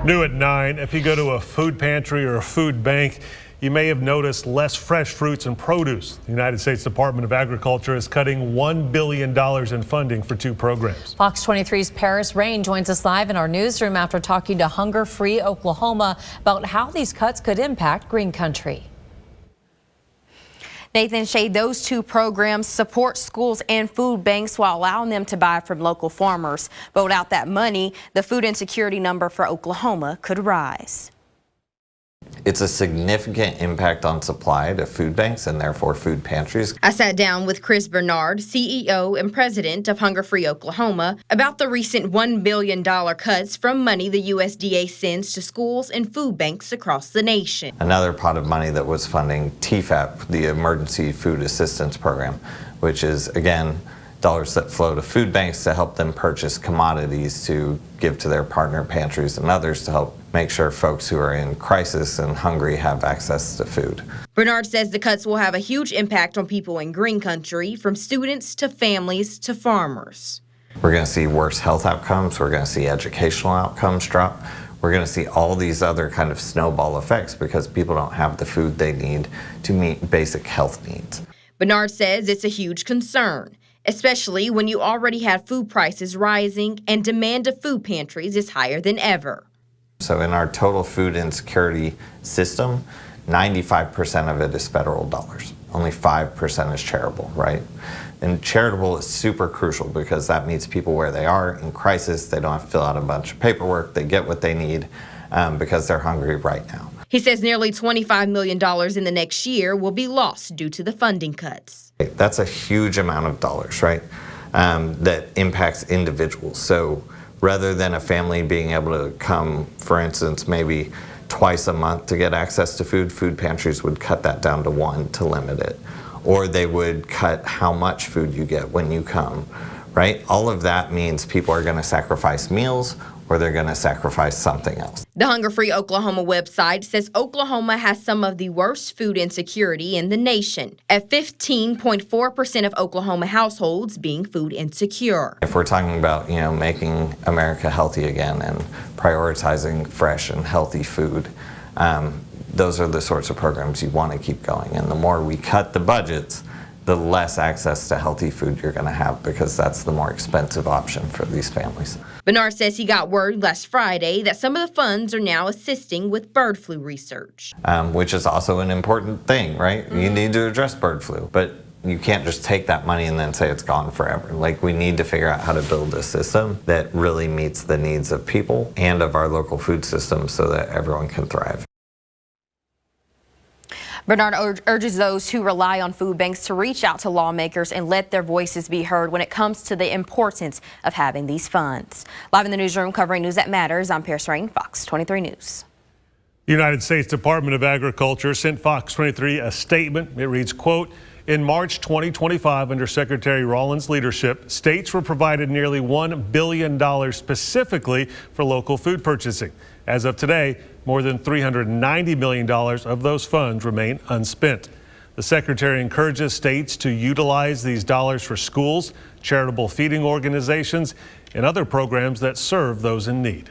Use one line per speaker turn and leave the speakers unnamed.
New at 9, if you go to a food pantry or a food bank, you may have noticed less fresh fruits and produce. The United States Department of Agriculture is cutting $1 billion in funding for 2 programs.
Fox 23's Paris Rain joins us live in our newsroom after talking to Hunger Free Oklahoma about how these cuts could impact green country.
Nathan Shea, those 2 programs support schools and food banks while allowing them to buy from local farmers. But without that money, the food insecurity number for Oklahoma could rise.
It's a significant impact on supply to food banks and therefore food pantries.
I sat down with Chris Bernard, CEO and president of Hunger Free Oklahoma, about the recent $1 billion cuts from money the USDA sends to schools and food banks across the nation.
Another pot of money that was funding TFAP, the Emergency Food Assistance Program, which is, again, dollars that flow to food banks to help them purchase commodities to give to their partner pantries and others to help make sure folks who are in crisis and hungry have access to food.
Bernard says the cuts will have a huge impact on people in green country, from students to families to farmers.
We're going to see worse health outcomes. We're going to see educational outcomes drop. We're going to see all these other kind of snowball effects because people don't have the food they need to meet basic health needs.
Bernard says it's a huge concern, especially when you already have food prices rising and demand of food pantries is higher than ever.
So in our total food insecurity system, 95% of it is federal dollars. Only 5% is charitable, right? And charitable is super crucial because that meets people where they are in crisis. They don't have to fill out a bunch of paperwork. They get what they need because they're hungry right now.
He says nearly $25 million in the next year will be lost due to the funding cuts.
That's a huge amount of dollars, right? That impacts individuals. So rather than a family being able to come, for instance, maybe twice a month to get access to food, food pantries would cut that down to 1 to limit it. Or they would cut how much food you get when you come, right? All of that means people are going to sacrifice meals or they're going to sacrifice something else.
The Hunger Free Oklahoma website says Oklahoma has some of the worst food insecurity in the nation, at 15.4% of Oklahoma households being food insecure.
If we're talking about, making America healthy again and prioritizing fresh and healthy food, those are the sorts of programs you want to keep going. And the more we cut the budgets, the less access to healthy food you're going to have because that's the more expensive option for these families.
Bernard says he got word last Friday that some of the funds are now assisting with bird flu research.
Which is also an important thing, right? You need to address bird flu, but you can't just take that money and then say it's gone forever. Like, we need to figure out how to build a system that really meets the needs of people and of our local food system so that everyone can thrive.
Bernard urges those who rely on food banks to reach out to lawmakers and let their voices be heard when it comes to the importance of having these funds. Live in the newsroom covering news that matters, I'm Paris Rain, Fox 23 News.
The United States Department of Agriculture sent Fox 23 a statement. It reads, quote, "In March 2025, under Secretary Rawlins' leadership, states were provided nearly $1 billion specifically for local food purchasing. As of today, more than $390 million of those funds remain unspent. The Secretary encourages states to utilize these dollars for schools, charitable feeding organizations, and other programs that serve those in need."